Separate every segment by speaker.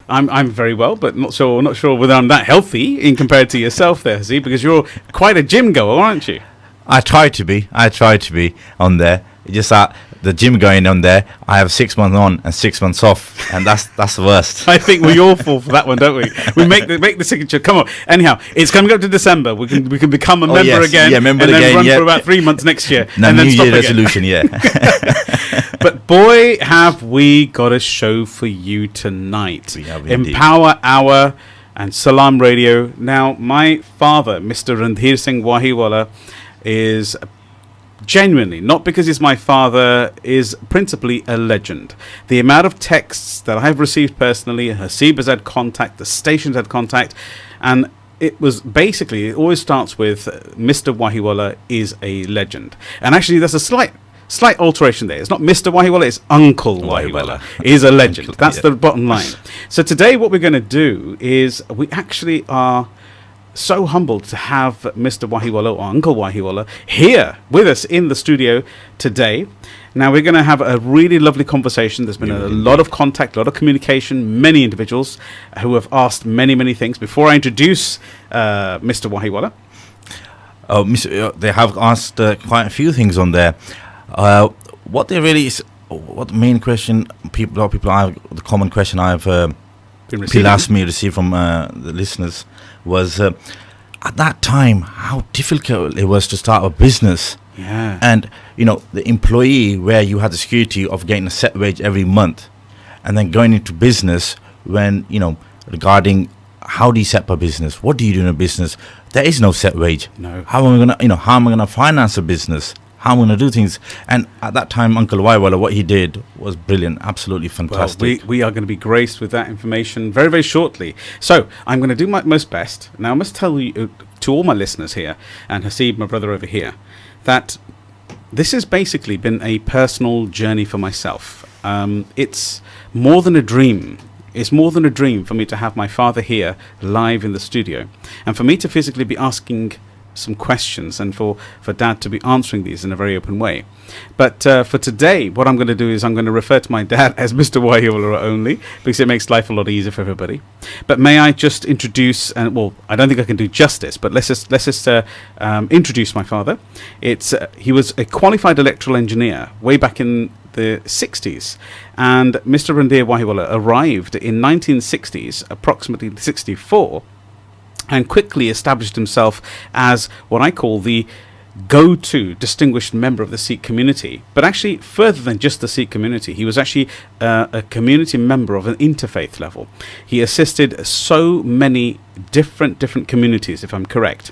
Speaker 1: I'm very well, but not sure whether I'm that healthy in compared to yourself there, Haseeb, because you're quite a gym goer, aren't you?
Speaker 2: I try to be on there. It's just that the gym going on there, I have 6 months on and 6 months off, and that's the worst.
Speaker 1: I think we all fall for that one, don't we? We make the signature. Come on. Anyhow, it's coming up to December. We can become a member again.
Speaker 2: Yeah, member
Speaker 1: and
Speaker 2: again.
Speaker 1: Then run for about 3 months next year.
Speaker 2: No,
Speaker 1: and then
Speaker 2: New
Speaker 1: stop
Speaker 2: Year
Speaker 1: again.
Speaker 2: resolution. Yeah.
Speaker 1: But boy, have we got a show for you tonight.
Speaker 2: We have indeed.
Speaker 1: Empower Hour and Salaam Radio. Now, my father, Mr. Randhir Singh Wahiwala, is genuinely, not because he's my father, is principally a legend. The amount of texts that I've received personally, Haseeb has had contact, the station's had contact, and it always starts with Mr. Wahiwala is a legend. And actually, there's a slight alteration there. It's not Mr. Wahiwala, it's Uncle Wahiwala is a legend. That's the bottom line. So today what we're going to do is we actually are so humbled to have Mr. Wahiwala or Uncle Wahiwala here with us in the studio today. Now we're going to have a really lovely conversation. There's been a lot of contact, a lot of communication, many individuals who have asked many things. Before I introduce Mr. Wahiwala.
Speaker 2: They have asked quite a few things on there. What the main question, the common question I've people asked me to receive from the listeners was at that time how difficult it was to start a business.
Speaker 1: Yeah.
Speaker 2: And the employee where you had the security of getting a set wage every month, and then going into business when regarding how do you set up a business, what do you do in a business, there is no set wage.
Speaker 1: No.
Speaker 2: How am I gonna finance a business? How I'm going to do things? And at that time, Uncle Wahiwala, what he did was brilliant, absolutely fantastic.
Speaker 1: Well, we are going to be graced with that information very, very shortly. So I'm going to do my most best. Now, I must tell you, to all my listeners here, and Haseeb, my brother over here, that this has basically been a personal journey for myself. It's more than a dream. It's more than a dream for me to have my father here live in the studio, and for me to physically be asking some questions, and for Dad to be answering these in a very open way. But for today, what I'm going to do is I'm going to refer to my dad as Mr. Wahiwala only, because it makes life a lot easier for everybody. But may I just introduce, and I don't think I can do justice, but let's just introduce my father. He was a qualified electrical engineer way back in the 60s, and Mr. Randhir Wahiwala arrived in 1960s, approximately 64, and quickly established himself as what I call the go-to distinguished member of the Sikh community. But actually, further than just the Sikh community, he was actually a community member of an interfaith level. He assisted so many different communities, if I'm correct.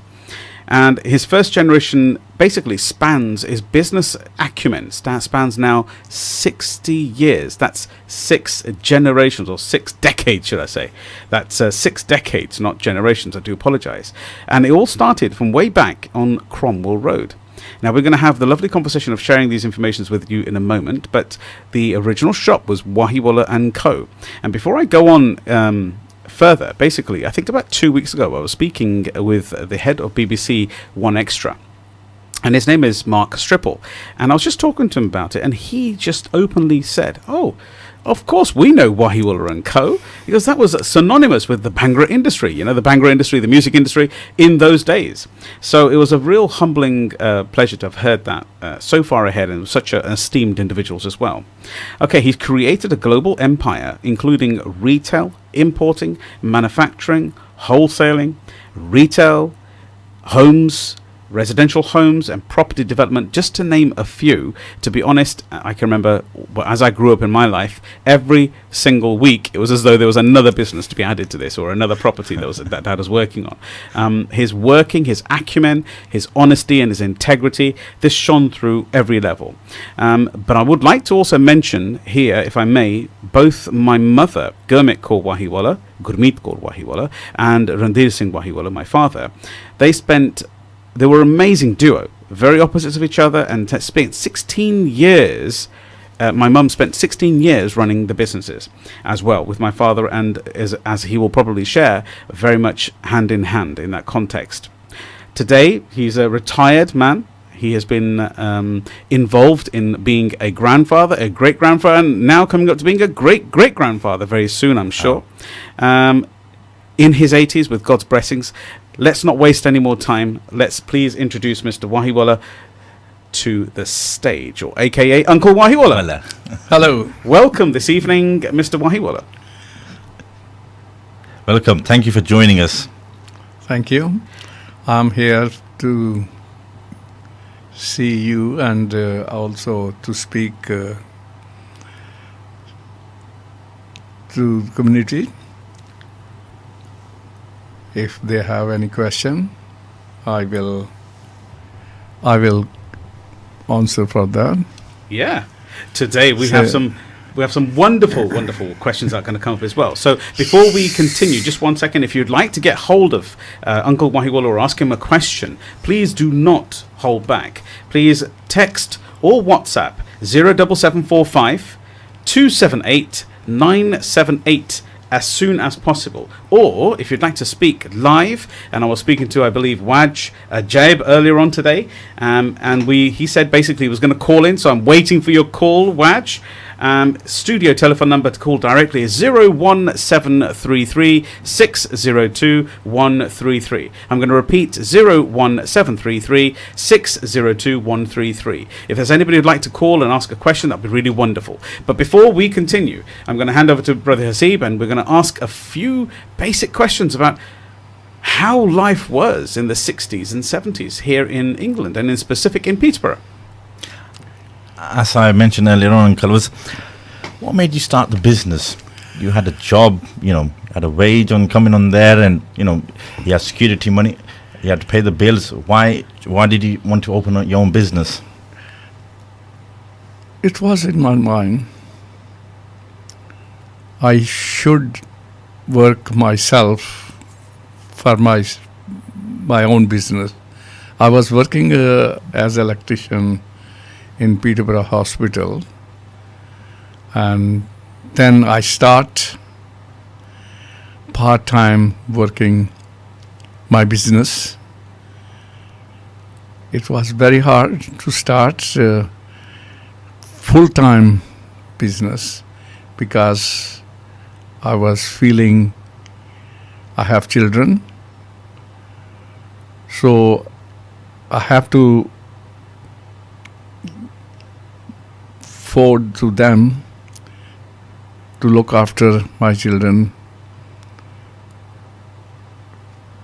Speaker 1: And his first generation basically spans his business acumen, spans now 60 years. That's 6 generations, or 6 decades, should I say. That's 6 decades, not generations. I do apologize. And it all started from way back on Cromwell Road. Now, we're going to have the lovely conversation of sharing these informations with you in a moment, but the original shop was Wahiwala & Co. And before I go on further, basically, I think about 2 weeks ago, I was speaking with the head of BBC One Extra, and his name is Mark Stripple, and I was just talking to him about it, and he just openly said, "Oh, of course we know Wahiwala & Co. because that was synonymous with the Bhangra industry, the Bhangra industry, the music industry in those days." So it was a real humbling pleasure to have heard that so far ahead, and such esteemed individuals as well. Okay, he's created a global empire, including retail, importing, manufacturing, wholesaling, retail, homes, residential homes, and property development, just to name a few. To be honest, I can remember as I grew up in my life, every single week it was as though there was another business to be added to this, or another property that Dad was working on. His acumen, his honesty, and his integrity, this shone through every level. But I would like to also mention here, if I may, both my mother, Gurmeet Kaur Wahiwala, and Randhir Singh Wahiwala, my father. They were an amazing duo, very opposites of each other, and spent 16 years my mum spent 16 years running the businesses as well with my father, and as he will probably share, very much hand in hand in that context. Today, he's a retired man. He has been involved in being a grandfather, a great-grandfather, and now coming up to being a great-great-grandfather very soon, I'm sure. In his 80s, with God's blessings. Let's not waste any more time. Let's please introduce Mr. Wahiwala to the stage, or AKA Uncle Wahiwala.
Speaker 3: Hello.
Speaker 1: Welcome this evening, Mr. Wahiwala.
Speaker 2: Welcome. Thank you for joining us.
Speaker 3: Thank you. I'm here to see you and also to speak to the community. If they have any question, I will answer for that.
Speaker 1: Yeah. Today we have some wonderful questions that are going to come up as well. So before we continue, just 1 second, if you'd like to get hold of Uncle Wahiwala or ask him a question, please do not hold back. Please text or WhatsApp 07745 278 978 as soon as possible. Or if you'd like to speak live, and I was speaking to, I believe, Waj Jaib earlier on today, and he said basically he was going to call in, so I'm waiting for your call, Waj. Studio telephone number to call directly is 01733 602 133. I'm going to repeat 01733 602 133. If there's anybody who'd like to call and ask a question, that'd be really wonderful. But before we continue, I'm going to hand over to Brother Haseeb, and we're going to ask a few basic questions about how life was in the 60s and 70s here in England, and in specific in Peterborough.
Speaker 2: As I mentioned earlier on, Uncle, what made you start the business? You had a job, had a wage on coming on there, and you had security money. You had to pay the bills. Why did you want to open up your own business?
Speaker 3: It was in my mind. I should work myself for my own business. I was working as an electrician in Peterborough Hospital, and then I start part-time working my business. It was very hard to start full-time business because I was feeling I have children, so I have to afford to them to look after my children,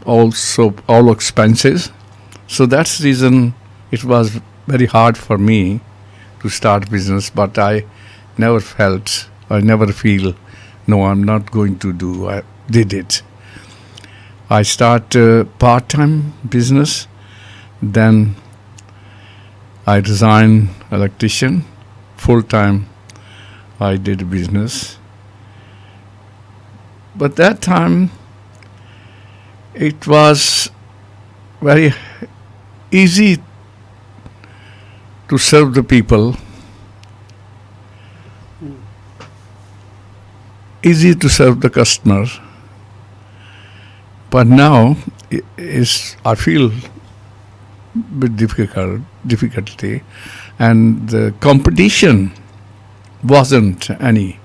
Speaker 3: also all expenses. So that's the reason it was very hard for me to start business, but I never feel, no, I'm not going to do. I did it. I start part-time business, then I resign electrician. Full-time I did business. But that time it was very easy to serve the people, easy to serve the customer. But now I feel bit difficulty, and the competition wasn't any.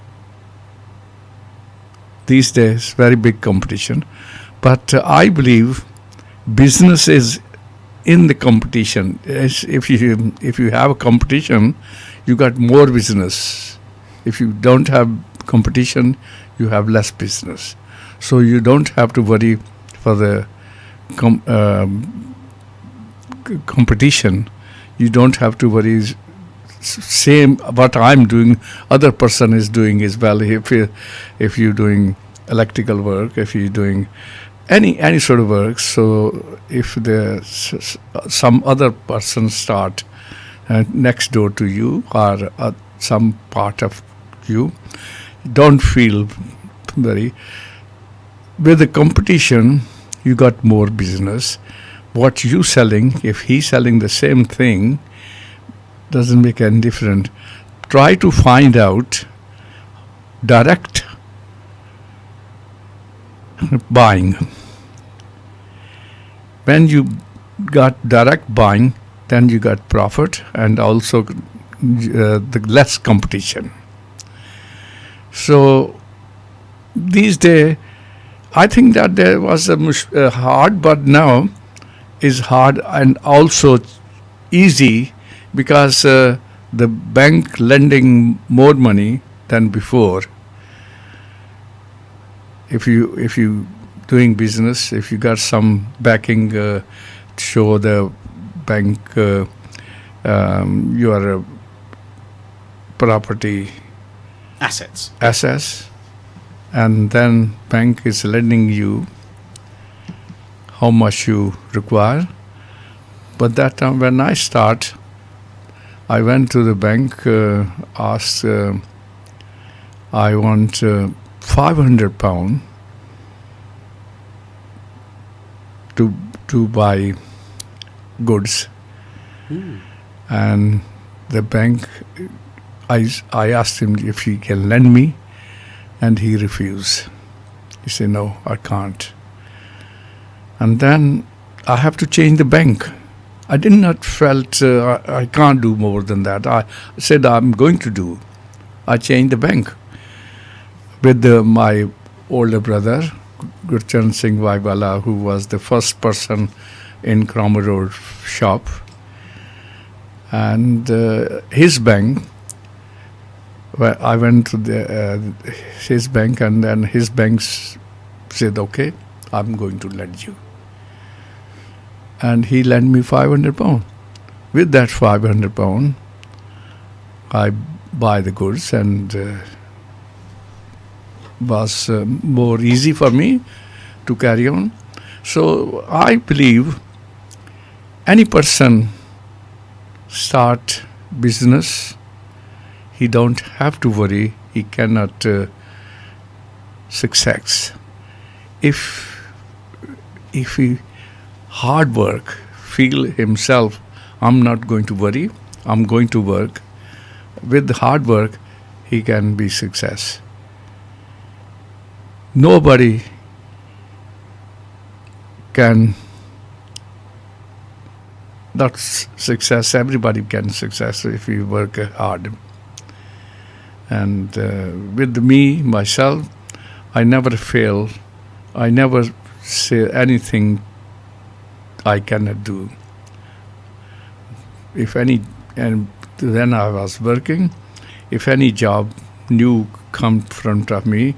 Speaker 3: These days, very big competition. But I believe business is in the competition. If you have a competition, you got more business. If you don't have competition, you have less business. So you don't have to worry for the competition. You don't have to worry. Same what I'm doing, other person is doing as well. If you're doing electrical work, if you're doing any sort of work, so if some other person start next door to you or some part of you, don't feel very. With the competition, you got more business. What you selling, if he's selling the same thing, doesn't make any difference. try to find out direct buying. When you got direct buying, then you got profit and also the less competition. So these days, I think that there was a hard, but now is hard and also easy because the bank lending more money than before. If you doing business, if you got some backing to show the bank your property assets, and then bank is lending you how much you require. But that time when I start, I went to the bank, asked, I want £500 to buy goods. And the bank, I asked him if he can lend me, and he refused. He said, no, I can't. And then I have to change the bank. I did not felt I can't do more than that. I said I'm going to do. I changed the bank with my older brother, Randhir Singh Wahiwala, who was the first person in Cromer Road shop. And his bank, well, I went to his bank, and then his bank said, okay, I'm going to lend you. And he lent me £500. With that £500, I buy the goods, and was more easy for me to carry on. So I believe any person start business, he don't have to worry, he cannot success. If he hard work, feel himself, I'm not going to worry, I'm going to work. With hard work, he can be success. Nobody can not success. Everybody can success if you work hard. And with me, myself, I never fail. I never say anything I cannot do. If any, and then I was working, if any job new come in front of me,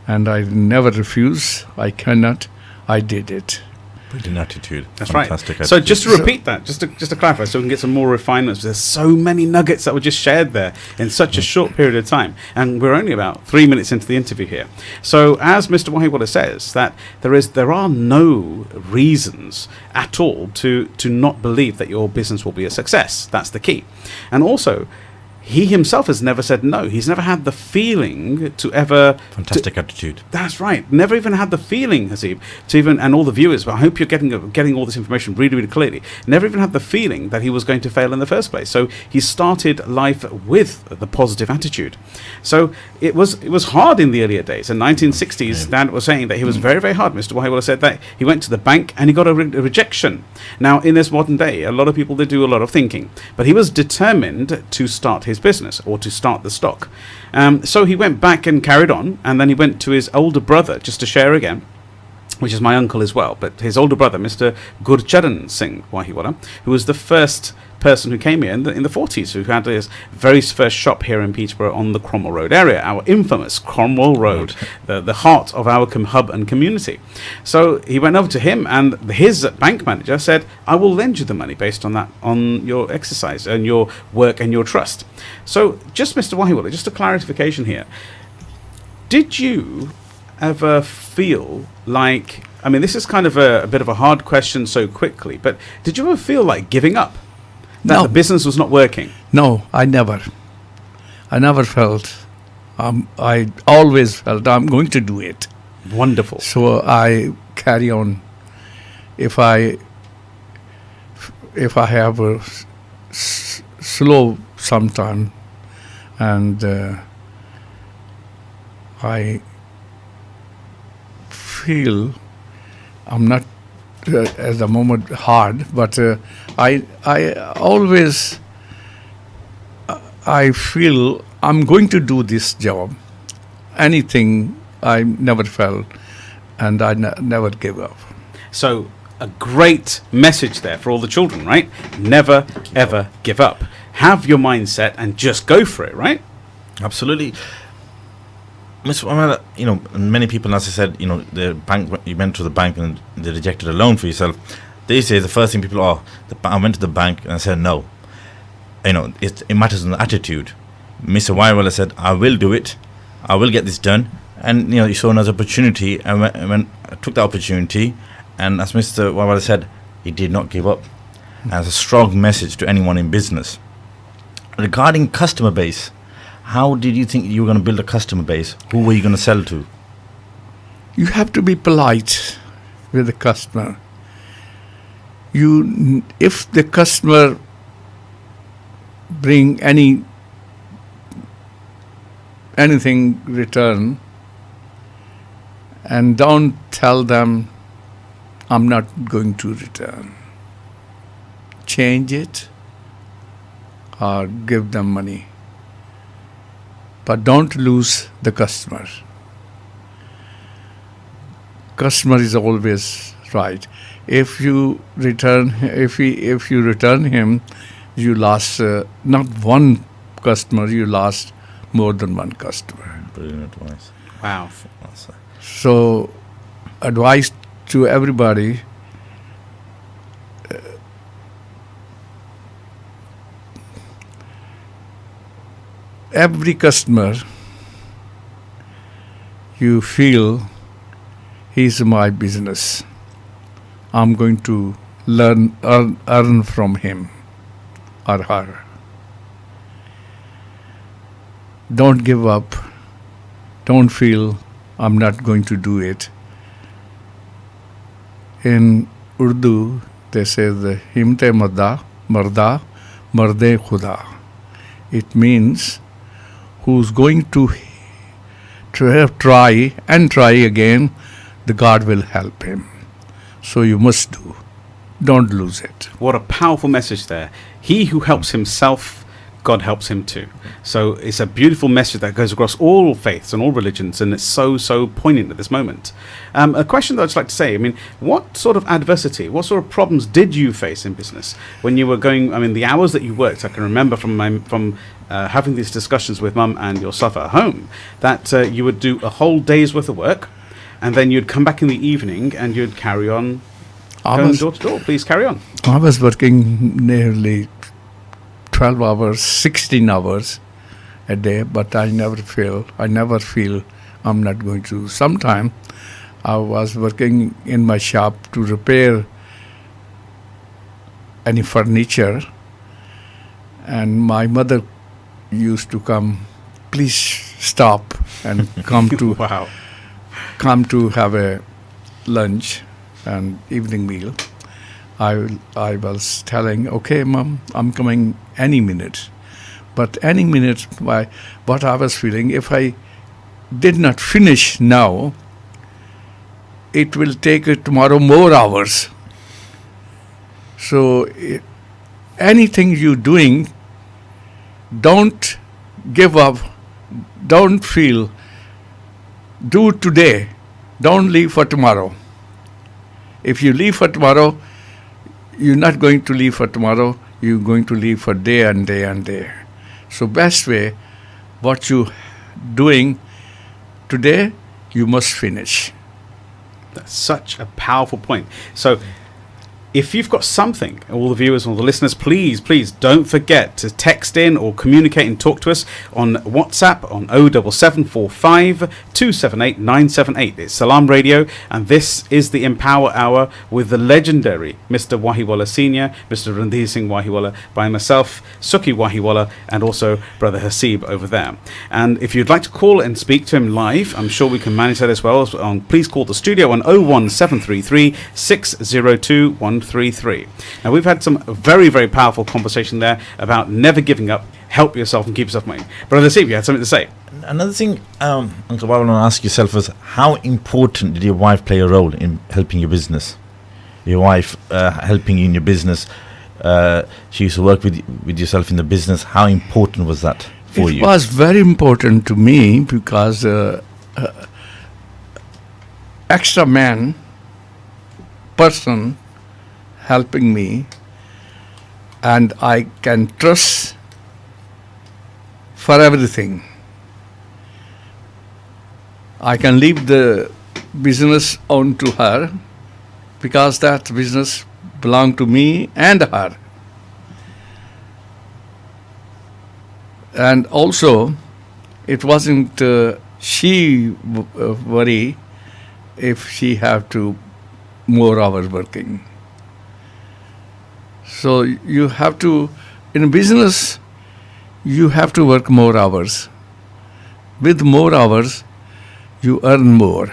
Speaker 3: and I never refuse, I cannot, I did it.
Speaker 2: Brilliant attitude.
Speaker 1: That's
Speaker 2: Fantastic
Speaker 1: right. So
Speaker 2: attitude.
Speaker 1: just to repeat that, just to clarify, so we can get some more refinements. There's so many nuggets that were just shared there in such a short period of time, and we're only about 3 minutes into the interview here. So as Mr. Wahiwala says, that there are no reasons at all to not believe that your business will be a success. That's the key. And also, he himself has never said no. He's never had the feeling to ever...
Speaker 2: Fantastic attitude.
Speaker 1: That's right. Never even had the feeling, Haseeb, to even, and all the viewers, but I hope you're getting all this information really, really clearly. Never even had the feeling that he was going to fail in the first place. So he started life with the positive attitude. So it was hard in the earlier days. In 1960s, Dad was saying that he was very, very hard. Mr. Wahiwala said that he went to the bank and he got a rejection. Now, in this modern day, a lot of people, they do a lot of thinking. But he was determined to start his business, or to start the stock. So he went back and carried on, and then he went to his older brother, just to share again, which is my uncle as well, but his older brother, Mr. Randhir Singh Wahiwala, who was the first person who came here in the 40s, who had his very first shop here in Peterborough on the Cromwell Road area, our infamous Cromwell Road, the heart of our hub and community. So he went over to him, and his bank manager said, I will lend you the money based on that, on your exercise and your work and your trust. So just Mr. Wahiwala, just a clarification here. Did you ever feel like, I mean, this is kind of a bit of a hard question so quickly, but did you ever feel like giving up? That the business was not working?
Speaker 3: No, I never felt. I always felt I'm going to do it.
Speaker 1: Wonderful.
Speaker 3: So I carry on. If I have a slow sometime, and I feel I'm not at the moment hard, but I always I feel I'm going to do this job. Anything I never felt, and I never gave up.
Speaker 1: So a great message there for all the children, right? Never, ever give up. Have your mindset and just go for it, right?
Speaker 2: Absolutely. Mr. Wahiwala, you know, many people, as I said, you know, the bank, you went to the bank and they rejected a loan for yourself. These days, the first thing people are, I went to the bank and I said no. You know, it matters in the attitude. Mr. Wahiwala said, I will do it. I will get this done. And, you know, he saw another opportunity and when I took that opportunity. And as Mr. Wahiwala said, he did not give up. And it's a strong message to anyone in business. Regarding customer base, how did you think you were going to build a customer base? Who were you going to sell to?
Speaker 3: You have to be polite with the customer. If the customer bring anything return, and don't tell them I'm not going to return. Change it or give them money. But don't lose the customer. Customer is always right. If you return him, you lost not one customer, you lost more than one customer.
Speaker 2: Brilliant advice.
Speaker 1: Wow.
Speaker 3: So, advice to everybody, every customer, you feel he's my business. I'm going to earn from him or her. Don't give up. Don't feel I'm not going to do it. In Urdu, they say the himte marda marde khuda. It means who's going to try and try again, the God will help him. So you must do. Don't lose it.
Speaker 1: What a powerful message there. He who helps himself, God helps him too. So it's a beautiful message that goes across all faiths and all religions, and it's so poignant at this moment. A question that I'd just like to say, I mean, what sort of adversity, what sort of problems did you face in business when you were going, I mean, the hours that you worked, I can remember from having these discussions with Mum and yourself at home, that you would do a whole day's worth of work, and then you'd come back in the evening and you'd carry on going door to door. Please carry on.
Speaker 3: I was working nearly 12 hours, 16 hours a day, but I never feel I'm not going to. Sometime I was working in my shop to repair any furniture, and my mother used to come, please stop and come to
Speaker 1: Wow.
Speaker 3: come to have a lunch and evening meal. I was telling, okay, Mom, I'm coming any minute. But any minute, what I was feeling, if I did not finish now, it will take tomorrow more hours. So anything you're doing, don't give up, don't feel, do today, don't leave for tomorrow. If you leave for tomorrow, you're not going to leave for tomorrow, you're going to leave for day and day and day. So best way, what you doing today, you must finish.
Speaker 1: That's such a powerful point. So if you've got something, all the viewers and all the listeners, please don't forget to text in or communicate and talk to us on WhatsApp on 07745 278 978. It's Salaam Radio, and this is the Empower Hour with the legendary Mr. Wahiwala Senior, Mr. Randhir Singh Wahiwala, by myself, Sukhi Wahiwala, and also Brother Haseeb over there. And if you'd like to call and speak to him live, I'm sure we can manage that as well. Please call the studio on 01733 602 133. Now, we've had some very, very powerful conversation there about never giving up, help yourself and keep yourself moving. Brother Haseeb, you had something to say?
Speaker 2: Another thing, Uncle Bob, I want to ask yourself was, how important did your wife play a role in helping your business? Your wife helping you in your business. She used to work with yourself in the business. How important was that for you?
Speaker 3: It was very important to me because extra person helping me, and I can trust for everything. I can leave the business on to her because that business belonged to me and her. And also, it wasn't she worry if she have to more hours working. So you have to, in business, you have to work more hours. With more hours, you earn more.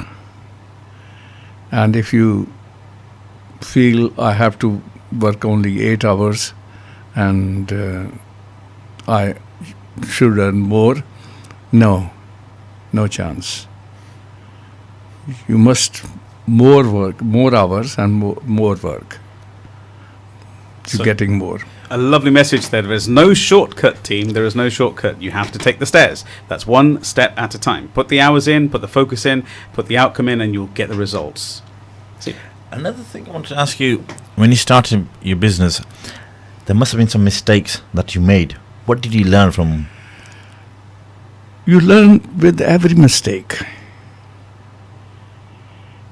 Speaker 3: And if you feel I have to work only 8 hours and I should earn more, no chance. You must more work, more hours and more work. You're getting more.
Speaker 1: A lovely message there. There is no shortcut, team. There is no shortcut. You have to take the stairs. That's one step at a time. Put the hours in, put the focus in, put the outcome in, and you'll get the results. See?
Speaker 2: Another thing I want to ask you, when you started your business, there must have been some mistakes that you made. What did you learn from?
Speaker 3: You learn with every mistake.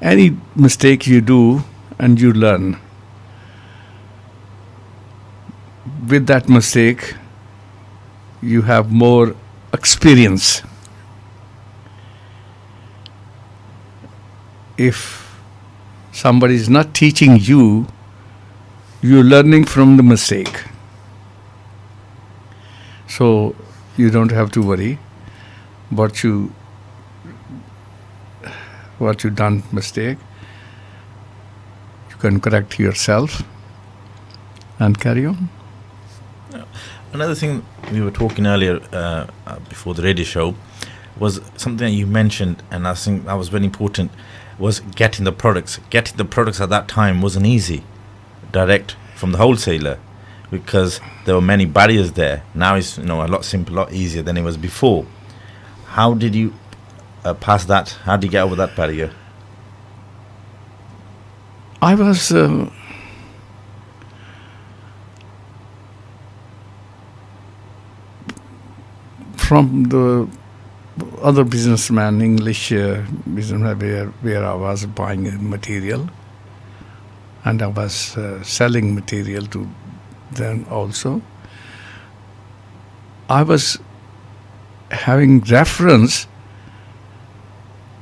Speaker 3: Any mistake you do and you learn. With that mistake, you have more experience. If somebody is not teaching you, you're learning from the mistake. So you don't have to worry what you done mistake. You can correct yourself and carry on.
Speaker 2: Another thing we were talking earlier before the radio show was something that you mentioned, and I think that was very important, was getting the products. Getting the products at that time wasn't easy, direct from the wholesaler, because there were many barriers there. Now it's a lot simpler, a lot easier than it was before. How did you pass that? How did you get over that barrier?
Speaker 3: I was from the other businessman, English businessman, where I was buying material and I was selling material to them also. I was having reference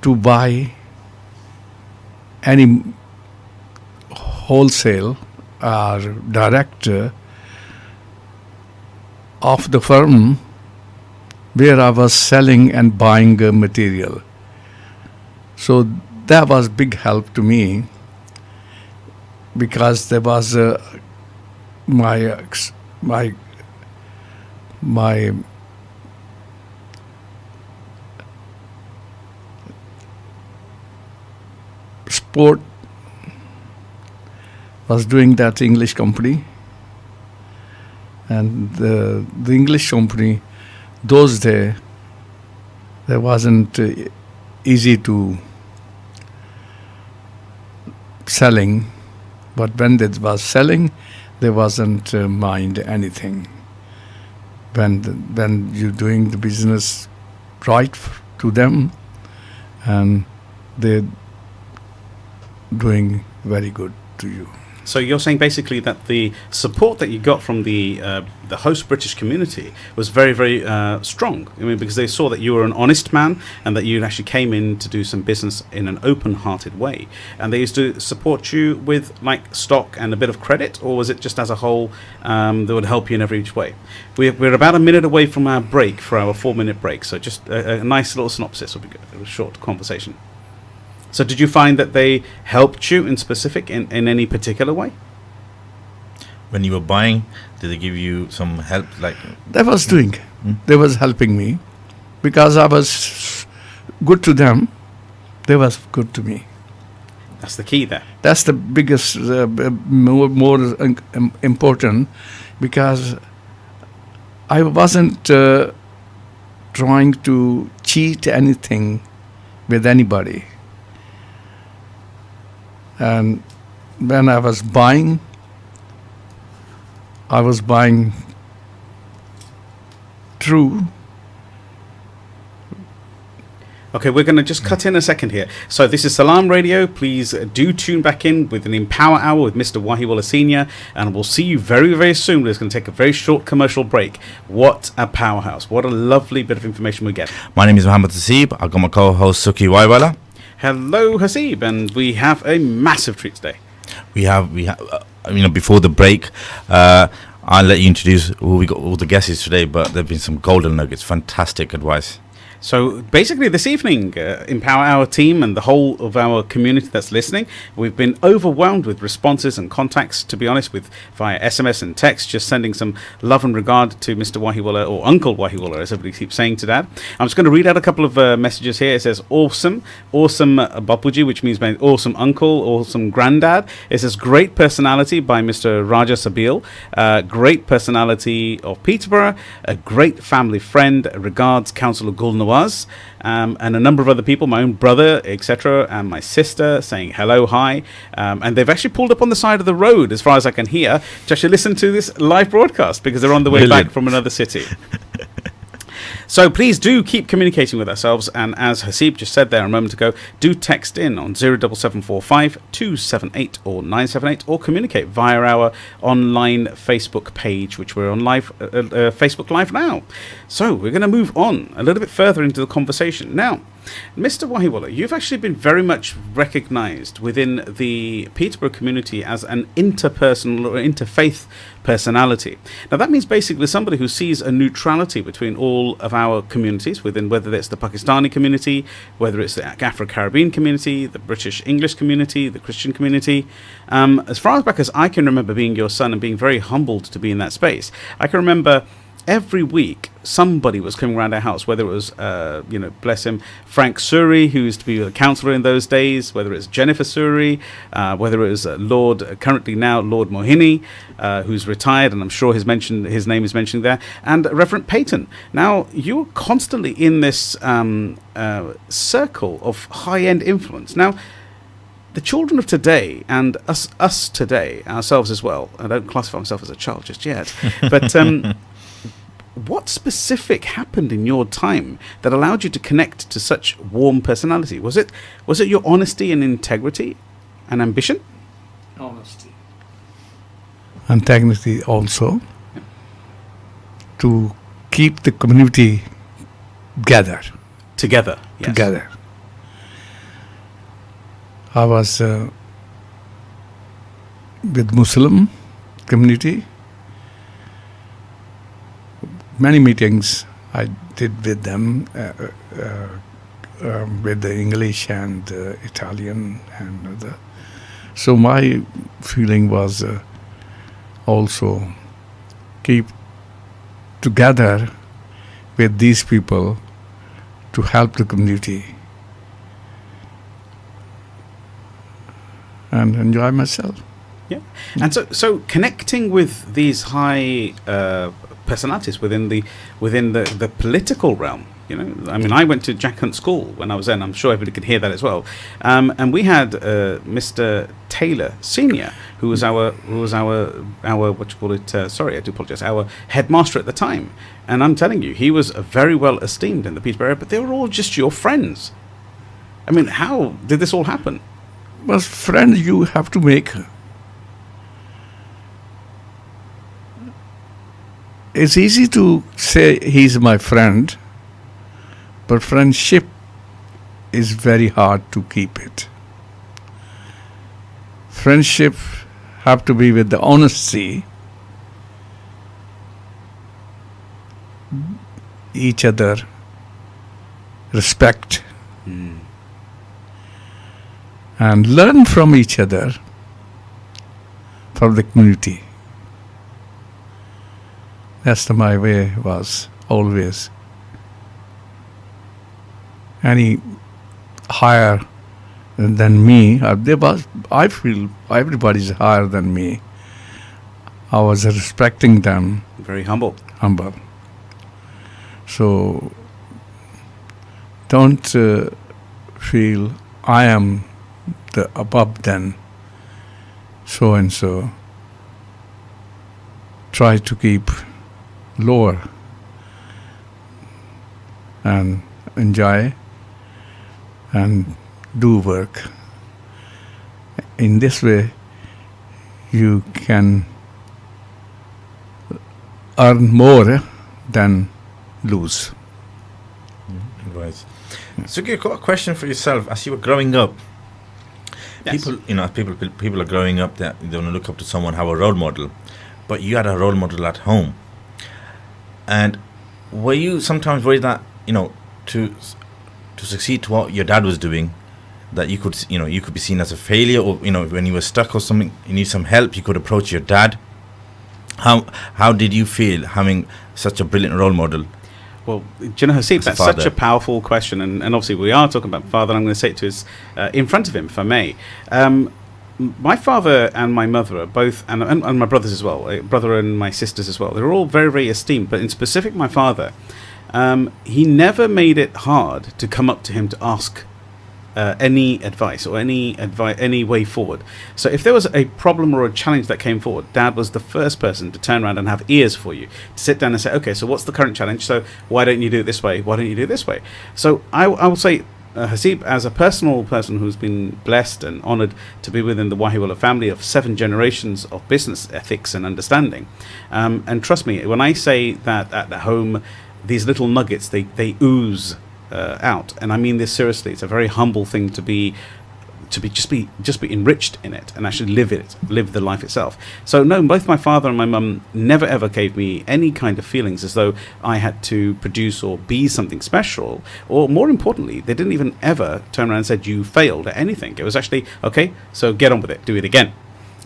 Speaker 3: to buy any wholesale or direct of the firm where I was selling and buying material. So that was big help to me, because there was my sport was doing that English company, and the English company those days there wasn't easy to selling, but when it was selling, there wasn't mind anything. When you're doing the business right to them, and they're doing very good to you.
Speaker 1: So you're saying basically that the support that you got from the host British community was very, very strong. I mean, because they saw that you were an honest man and that you actually came in to do some business in an open-hearted way. And they used to support you with like stock and a bit of credit, or was it just as a whole that would help you in every each way? We're about a minute away from our break for our 4-minute break. So just a nice little synopsis would be good. A short conversation. So did you find that they helped you in specific in any particular way?
Speaker 2: When you were buying, did they give you some help? Like,
Speaker 3: They was doing. They was helping me because I was good to them. They was good to me.
Speaker 1: That's the key there.
Speaker 3: That's the biggest, more important, because I wasn't trying to cheat anything with anybody. And when I was buying true.
Speaker 1: Okay, we're going to just cut in a second here. So this is Salaam Radio. Please do tune back in with an Empower Hour with Mr. Wahiwala Senior, and we'll see you very, very soon. We're going to take a very short commercial break. What a powerhouse. What a lovely bit of information we get.
Speaker 2: my name is Mohammed Haseeb. I've got my co-host Sukhi Wahiwala.
Speaker 1: Hello, Haseeb, and we have a massive treat today.
Speaker 2: We have, before the break, I'll let you introduce who we got, all the guests today, but there've been some golden nuggets, fantastic advice.
Speaker 1: So basically this evening, Empower Our team and the whole of our community that's listening, we've been overwhelmed with responses and contacts, to be honest, with via SMS and text, just sending some love and regard to Mr. Wahiwala, or Uncle Wahiwala, as everybody keeps saying to Dad. I'm just going to read out a couple of messages here. It says, awesome Bapuji, which means awesome uncle, awesome granddad. It says, great personality by Mr. Raja Sabil, great personality of Peterborough, a great family friend, regards Councillor Gulnawaz. And a number of other people, my own brother, etc., and my sister saying hello, hi. And they've actually pulled up on the side of the road, as far as I can hear, to actually listen to this live broadcast because they're on the way back from another city. So please do keep communicating with ourselves, and as Haseeb just said there a moment ago, do text in on 07745 278 or 978, or communicate via our online Facebook page, which we're on live Facebook Live now. So we're going to move on a little bit further into the conversation. Now, Mr. Wahiwala, you've actually been very much recognised within the Peterborough community as an interpersonal or interfaith personality. Now that means basically somebody who sees a neutrality between all of our communities, within whether it's the Pakistani community, whether it's the Afro-Caribbean community, the British English community, the Christian community. As far as back as I can remember being your son and being very humbled to be in that space, I can remember every week somebody was coming around our house, whether it was, bless him, Frank Suri, who used to be a councillor in those days, whether it's Jennifer Suri, whether it was currently now Lord Mohini, who's retired, and I'm sure his name is mentioned there, and Reverend Peyton. Now, you're constantly in this circle of high-end influence. Now, the children of today, and us today, ourselves as well, I don't classify myself as a child just yet, but what specific happened in your time that allowed you to connect to such warm personality? Was it your honesty and integrity and ambition?
Speaker 3: Honesty. Integrity also. Yeah. To keep the community together.
Speaker 1: Yes.
Speaker 3: Together. I was with Muslim community. Many meetings I did with them, with the English and Italian and other. So my feeling was also keep together with these people to help the community and enjoy myself.
Speaker 1: Yeah, and so connecting with these high personalities within the political realm. You know, I mean, I went to Jack Hunt School when I was there, and I'm sure everybody could hear that as well. And we had Mr. Taylor Senior, who was our our headmaster at the time. And I'm telling you, he was very well esteemed in the Peterborough area, but they were all just your friends. I mean, how did this all happen?
Speaker 3: Well, friends you have to make. It's easy to say he's my friend, but friendship is very hard to keep it. Friendship have to be with the honesty, each other, respect, and learn from each other, from the community. That's my way was always. Any higher than me, I feel everybody's higher than me. I was respecting them,
Speaker 1: Very humble.
Speaker 3: humble. So don't feel I am the above than so and so. Try to keep lower and enjoy and do work. In this way, you can earn more than lose.
Speaker 2: Right. So, you've got a question for yourself. As you were growing up,
Speaker 1: Yes.
Speaker 2: people are growing up that they want to look up to someone, have a role model, but you had a role model at home. And were you sometimes worried that to succeed to what your dad was doing, that you could be seen as a failure, or when you were stuck or something, you need some help, you could approach your dad? How did you feel having such a brilliant role model?
Speaker 1: Well, do you know, Haseeb, that's
Speaker 2: father.
Speaker 1: such a powerful question, and obviously we are talking about father, and I'm going to say it to his, in front of him, if I may. My father and my mother are both, and my brothers as well, brother and my sisters as well, they're all very, very esteemed, but in specific my father, he never made it hard to come up to him to ask any advice or any way forward. So if there was a problem or a challenge that came forward, Dad was the first person to turn around and have ears for you, to sit down and say, okay, so what's the current challenge? So why don't you do it this way? Why don't you do it this way? So I will say, Haseeb, as a personal person who's been blessed and honoured to be within the Wahiwala family of 7 generations of business ethics and understanding, and trust me, when I say that at the home, these little nuggets, they ooze out, and I mean this seriously. It's a very humble thing to be just be enriched in it and actually live the life itself. So no, both my father and my mum never ever gave me any kind of feelings as though I had to produce or be something special, or more importantly, they didn't even ever turn around and said you failed at anything. It was actually, okay, so get on with it, do it again.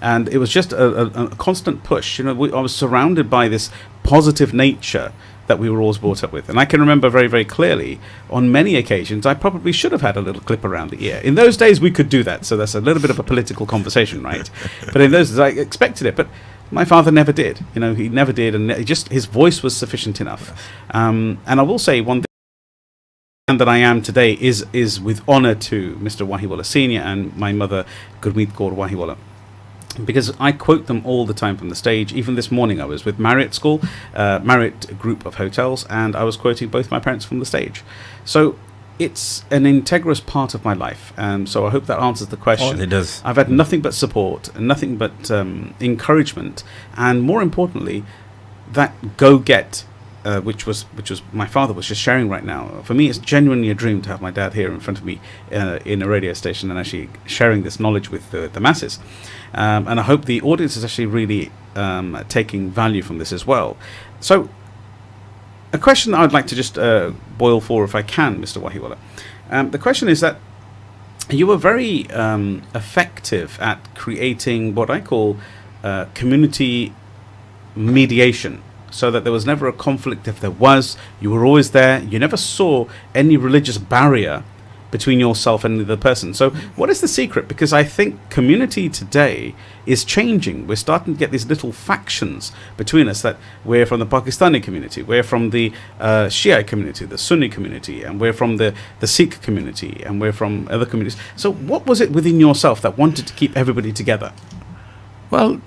Speaker 1: And it was just a constant push. I was surrounded by this positive nature that we were always brought up with. And I can remember very, very clearly, on many occasions, I probably should have had a little clip around the ear. In those days, we could do that, so that's a little bit of a political conversation, right? But in those days, I expected it. But my father never did. He never did, and his voice was sufficient enough. And I will say one thing that I am today is with honour to Mr. Wahiwala Senior and my mother, Gurmeet Kaur Wahiwala. Because I quote them all the time from the stage. Even this morning I was with Marriott School, Marriott group of hotels, and I was quoting both my parents from the stage. So it's an integrous part of my life, and so I hope that answers the question.
Speaker 2: Oh, it does.
Speaker 1: I've had nothing but support, and nothing but encouragement, and more importantly, that go-get, which was my father was just sharing right now. For me, it's genuinely a dream to have my dad here in front of me in a radio station and actually sharing this knowledge with the masses. And I hope the audience is actually really taking value from this as well. So, a question that I'd like to just boil for, if I can, Mr. Wahiwala. The question is that you were very effective at creating what I call community mediation, so that there was never a conflict. If there was, you were always there. You never saw any religious barrier between yourself and the other person. So what is the secret? Because I think community today is changing. We're starting to get these little factions between us, that we're from the Pakistani community, we're from the Shia community, the Sunni community, and we're from the Sikh community, and we're from other communities. So what was it within yourself that wanted to keep everybody together?
Speaker 3: Well,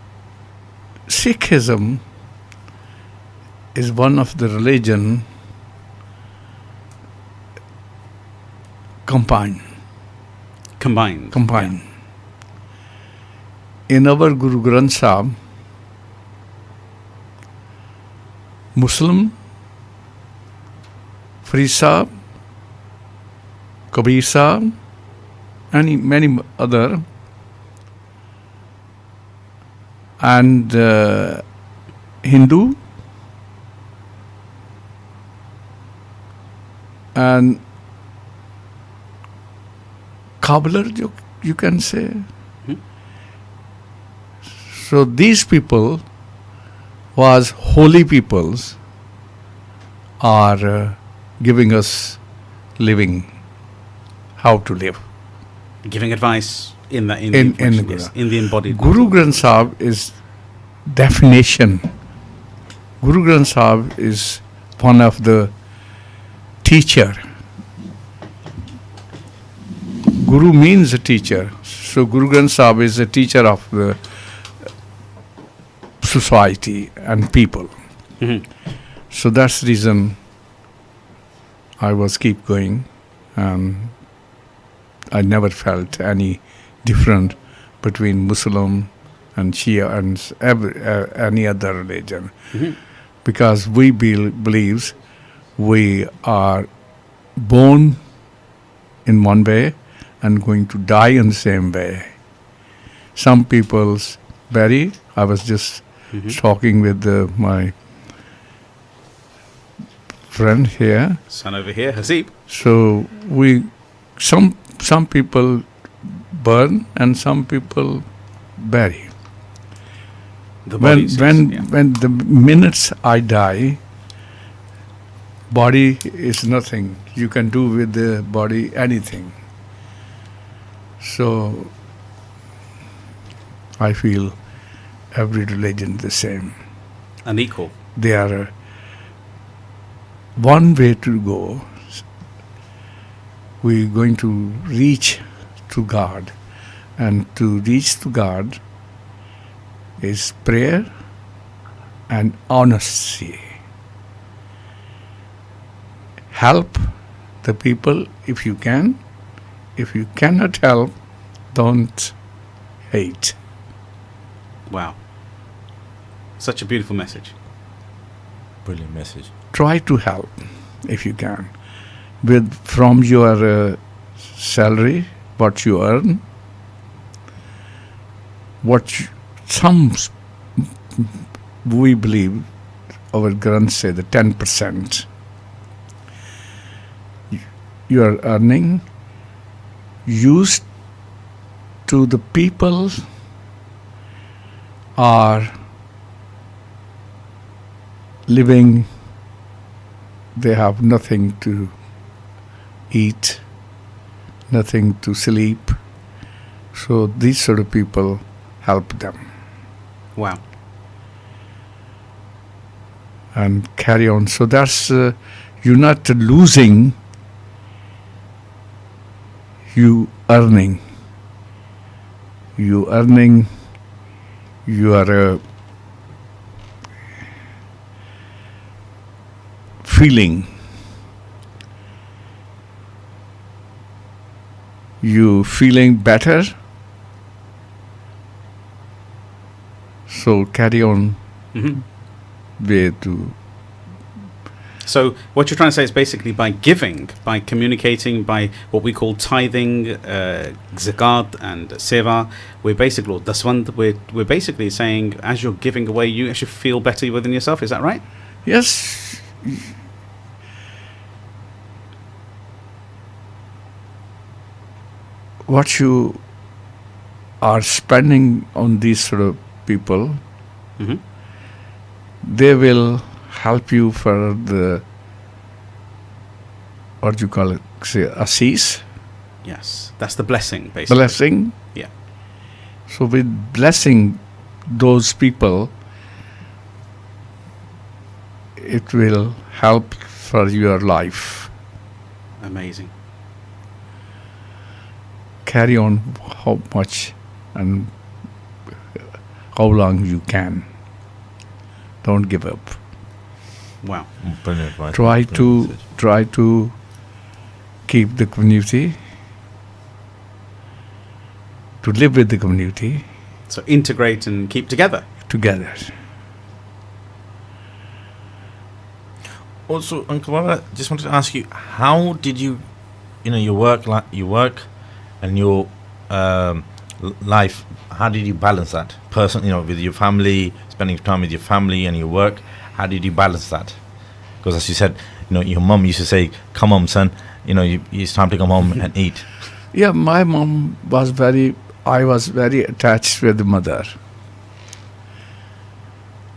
Speaker 3: Sikhism is one of the religion combined.
Speaker 1: Yeah.
Speaker 3: In our Guru Granth Sahib, Muslim, Farid Sahib, Kabir Sahib, and many other, and Hindu, and cobbler, you can say. So these people was holy peoples are giving us living, how to live.
Speaker 1: Giving advice in the
Speaker 3: In the
Speaker 1: information, yes,
Speaker 3: Guru.
Speaker 1: in the embodied.
Speaker 3: Guru Granth Sahib is definition. Guru Granth Sahib is one of the teacher. Guru means a teacher. So Guru Granth Sahib is a teacher of the society and people.
Speaker 1: Mhm.
Speaker 3: So that's the reason I was keep going, and I never felt any different between Muslim and Shia and any other religion,
Speaker 1: Mhm.
Speaker 3: because we believes we are born in one way and going to die in the same way. Some people's bury. I was just
Speaker 1: Mhm.
Speaker 3: talking with my friend here.
Speaker 1: Son over here, Haseeb.
Speaker 3: So some people burn and some people bury.
Speaker 1: The body says, yeah.
Speaker 3: When the minutes I die, body is nothing. You can do with the body anything. So I feel every religion the same.
Speaker 1: Unequal.
Speaker 3: They are one way to go. We're going to reach to God, and to reach to God is prayer and honesty. Help the people if you can. If you cannot help, don't hate.
Speaker 1: Wow. Such a beautiful message.
Speaker 2: Brilliant message.
Speaker 3: Try to help if you can, with from your salary, what you earn, we believe our grants say the 10% you are earning, used to the people are living, they have nothing to eat, nothing to sleep. So these sort of people help them
Speaker 1: Wow.
Speaker 3: and carry on. So that's, you're not losing, you earning. You earning, you are feeling, you feeling better, so carry on
Speaker 1: Mhm.
Speaker 3: way to.
Speaker 1: So what you're trying to say is basically by giving, by communicating, by what we call tithing, zakat and seva, we're basically, or daswand, we're basically saying as you're giving away, you actually feel better within yourself. Is that right?
Speaker 3: Yes, what you are spending on these sort of people,
Speaker 1: Mm-hmm.
Speaker 3: they will help you for the, what you call it, say, assis,
Speaker 1: Yes, that's the blessing, basically.
Speaker 3: blessing.
Speaker 1: Yeah.
Speaker 3: So with blessing those people, it will help for your life.
Speaker 1: Amazing.
Speaker 3: Carry on how much and how long you can. Don't give up.
Speaker 1: Wow.
Speaker 2: Brilliant advice.
Speaker 3: Try to keep the community, to live with the community
Speaker 1: So integrate and keep together.
Speaker 3: together.
Speaker 2: Also, Uncle Baba, just wanted to ask you, how did you, your work and your life, how did you balance that? With your family, spending time with your family and your work, how did you balance that? Because as you said, your mum used to say, "Come home, son. It's time to come home and eat."
Speaker 3: Yeah, my mom was I was very attached with the mother.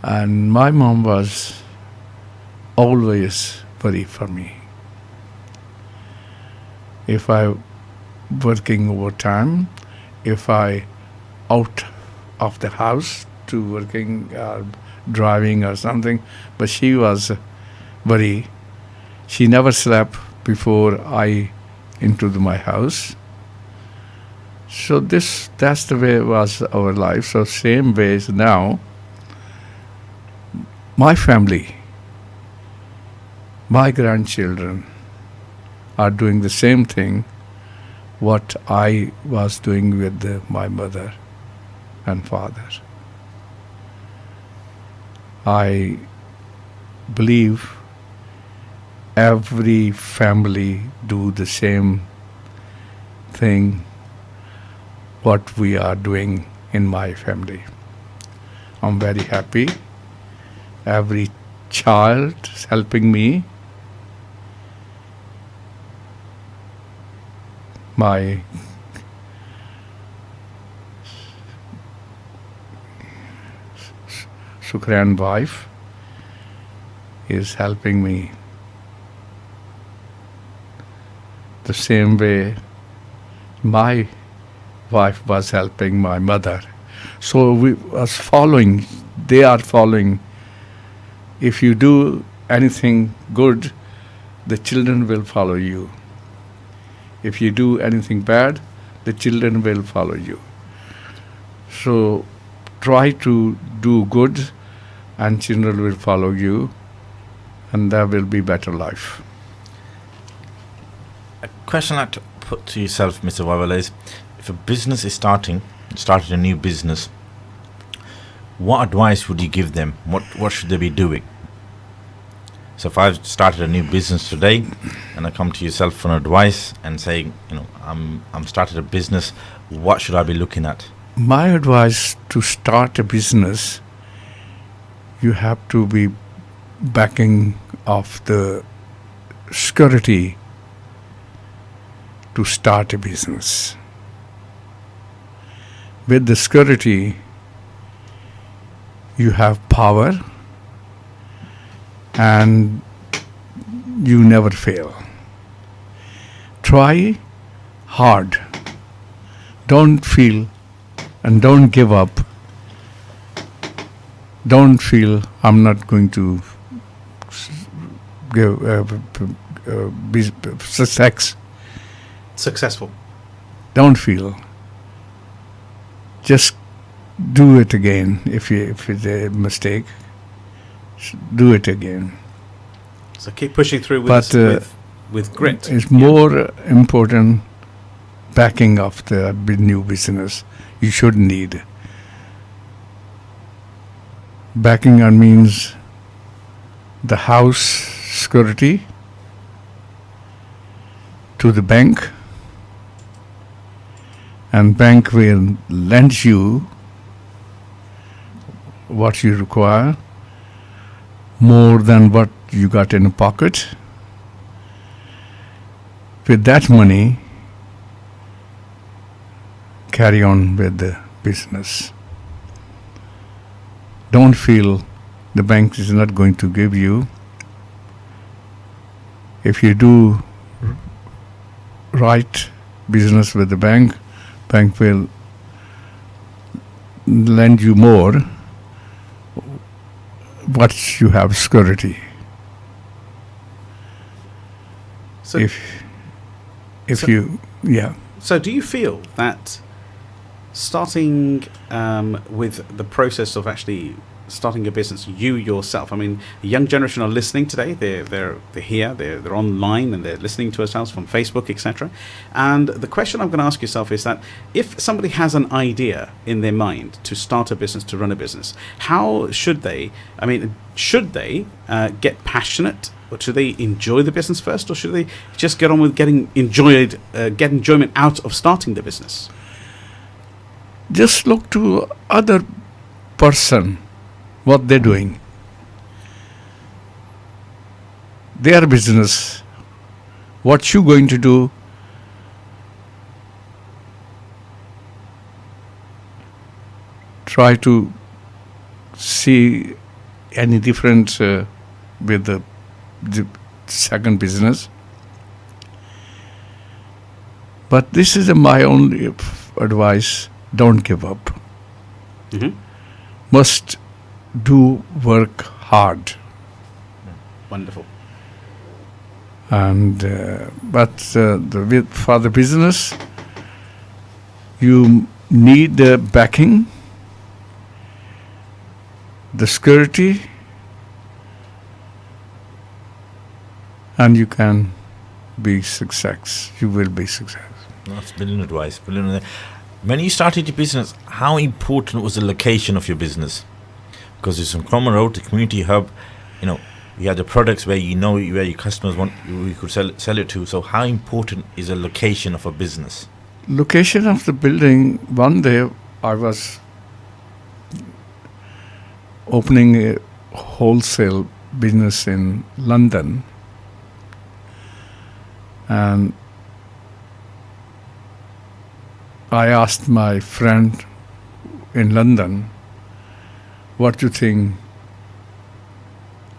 Speaker 3: And my mom was always worried for me. If I working overtime, if I out of the house to working or driving or something, but she was worried. She never slept before I into my house. So that's the way it was our life. So same ways now. My family, my grandchildren are doing the same thing what I was doing with my mother and father. I believe every family do the same thing what we are doing in my family. I'm very happy. Every child is helping me. My Sukhian wife is helping me the same way my wife was helping my mother. So we was following, they are following. If you do anything good, the children will follow you. If you do anything bad, the children will follow you. So try to do good and children will follow you, and there will be better life.
Speaker 2: A question I'd like to put to yourself, Mr. Wahiwala, is if a business is started a new business, what advice would you give them? What should they be doing? So if I've started a new business today and I come to yourself for advice and saying, I'm started a business, what should I be looking at?
Speaker 3: My advice to start a business, you have to be backing of the security to start a business. With the security, you have power and you never fail. Try hard. Don't feel and don't give up. Don't feel I'm not going to be
Speaker 1: Successful.
Speaker 3: Don't feel. Just do it again. If it's a mistake, do it again.
Speaker 1: So keep pushing through
Speaker 3: But,
Speaker 1: with grit.
Speaker 3: It's more important backing of the new business. You should need. Backing means the house security to the bank, and bank will lend you what you require more than what you got in a pocket. With that money, carry on with the business. Don't feel the bank is not going to give you. If you do right business with the bank will lend you more what you have security.
Speaker 1: So,
Speaker 3: So
Speaker 1: do you feel that starting with the process of actually starting a business, you yourself, I mean, the young generation are listening today, they're here, they're online, and they're listening to ourselves from Facebook, etc. And the question I'm going to ask yourself is that if somebody has an idea in their mind to start a business, to run a business, how should they, get passionate, or should they enjoy the business first, or should they just get on with get enjoyment out of starting the business?
Speaker 3: Just look to other person, what they're doing. Their business, what you going to do, try to see any different with the second business. But this is my only advice: don't give up.
Speaker 1: Hmm.
Speaker 3: Must do work hard.
Speaker 1: Wonderful.
Speaker 3: And for the business, you need the backing, the security, and you can be success. You will be success.
Speaker 2: That's brilliant advice. Brilliant. When you started your business, how important was the location of your business? Because it's on Cromwell Road, the community hub. You have the products where where your customers want you could sell it to. So how important is the location of a business?
Speaker 3: Location of the building. One day I was opening a wholesale business in London, and I asked my friend in London, what do you think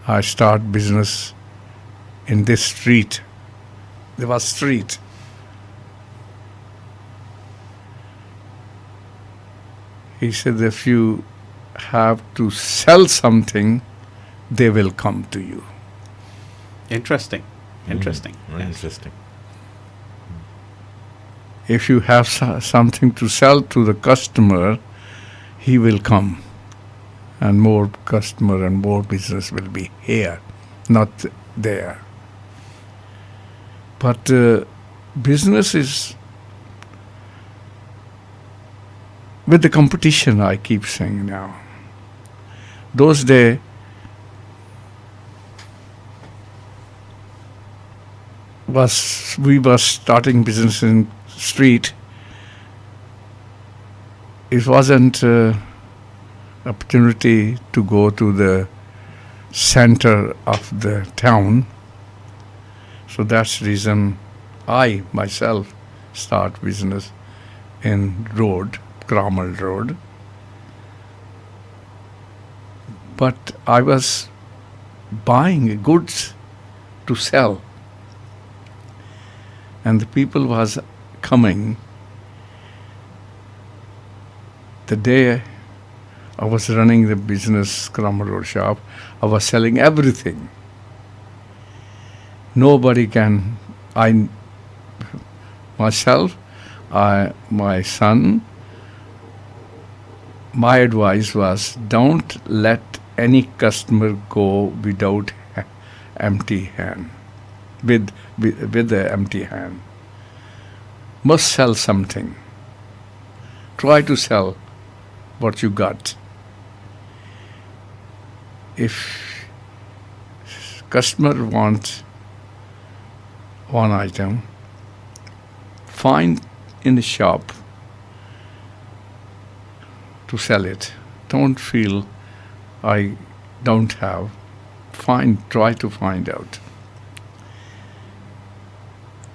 Speaker 3: I start business in this street? There was street. He said, if you have to sell something, they will come to you.
Speaker 1: Interesting. Interesting.
Speaker 2: Very
Speaker 1: Yes.
Speaker 2: interesting.
Speaker 3: If you have something to sell to the customer, he will come. And more customer and more business will be here, not there. But business is with the competition, I keep saying now. Those days, we were starting business in street. It wasn't opportunity to go to the center of the town. So that's the reason I myself start business in Cromwell Road. But I was buying goods to sell. And the people was coming. The day I was running the business, Cromwell Road shop, I was selling everything. Nobody can, myself, my son, my advice was, don't let any customer go without empty hand, with the empty hand. Must sell something. Try to sell what you got. If customer wants one item, find in the shop to sell it. Don't feel I don't have. Try to find out.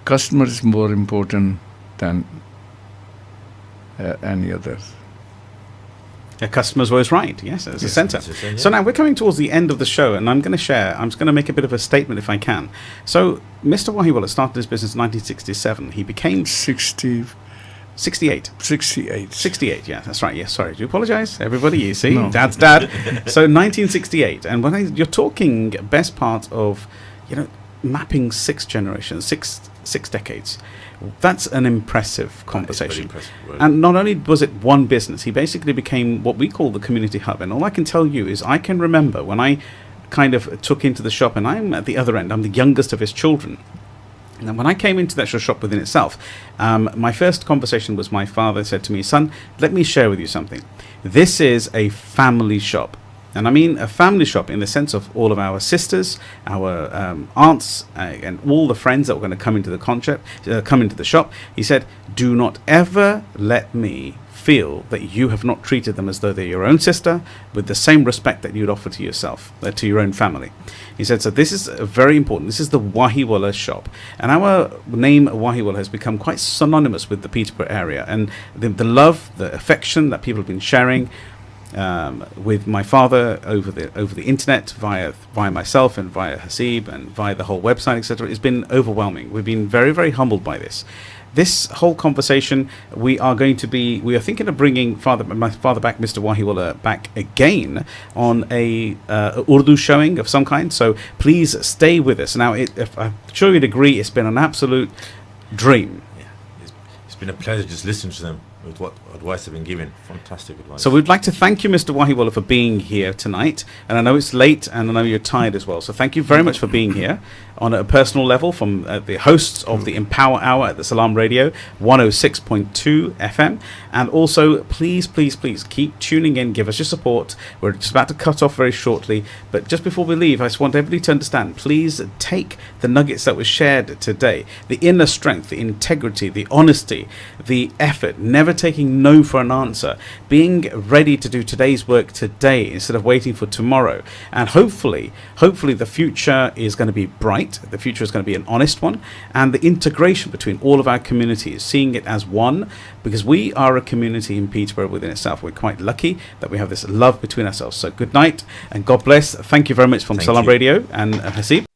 Speaker 3: Customer is more important than any other.
Speaker 1: The customer's always right. Yes, as a centre.
Speaker 2: Yeah.
Speaker 1: So now we're coming towards the end of the show, and I'm just going to make a bit of a statement if I can. So Mr. Wahiwala started his business in 1967. He became
Speaker 3: 68.
Speaker 1: 68, yeah, that's right. Yes, sorry. Do you apologise, everybody? You see,
Speaker 3: No.
Speaker 1: Dad's dad. So 1968, and you're talking best part of, mapping 6 generations, six decades. That's an impressive conversation.
Speaker 2: Impressive work.
Speaker 1: And not only was it one business, he basically became what we call the community hub. And all I can tell you is I can remember when I kind of took into the shop, and I'm at the other end, I'm the youngest of his children. And when I came into the actual shop within itself, my first conversation was my father said to me, son, let me share with you something. This is a family shop. And I mean a family shop in the sense of all of our sisters, our aunts, and all the friends that were going to come into the shop. He said, do not ever let me feel that you have not treated them as though they're your own sister with the same respect that you'd offer to yourself, to your own family. He said, so this is very important. This is the Wahiwala shop. And our name Wahiwala has become quite synonymous with the Peterborough area. And the love, the affection that people have been sharing, with my father over the internet via myself and via Haseeb and via the whole website, etc. It's been overwhelming. We've been very, very humbled by this. This whole conversation, we are thinking of bringing my father back, Mr. Wahiwala, back again on a Urdu showing of some kind. So please stay with us. Now, if I'm sure you'd agree, it's been an absolute dream.
Speaker 2: Yeah, it's been a pleasure just listening to them with what advice they've been given. Fantastic advice.
Speaker 1: So we'd like to thank you, Mr. Wahiwala, for being here tonight. And I know it's late, and I know you're tired as well. So thank you very much for being here on a personal level from the hosts of the Empower Hour at the Salaam Radio 106.2 FM. And also, please keep tuning in. Give us your support. We're just about to cut off very shortly. But just before we leave, I just want everybody to understand, please take the nuggets that were shared today. The inner strength, the integrity, the honesty, the effort, never taking no for an answer, being ready to do today's work today instead of waiting for tomorrow. And hopefully the future is going to be bright. The future is going to be an honest one, and the integration between all of our communities, seeing it as one, because we are a community in Peterborough within itself. We're quite lucky that we have this love between ourselves. So good night and God bless. Thank you very much from Salaam Radio and Haseeb.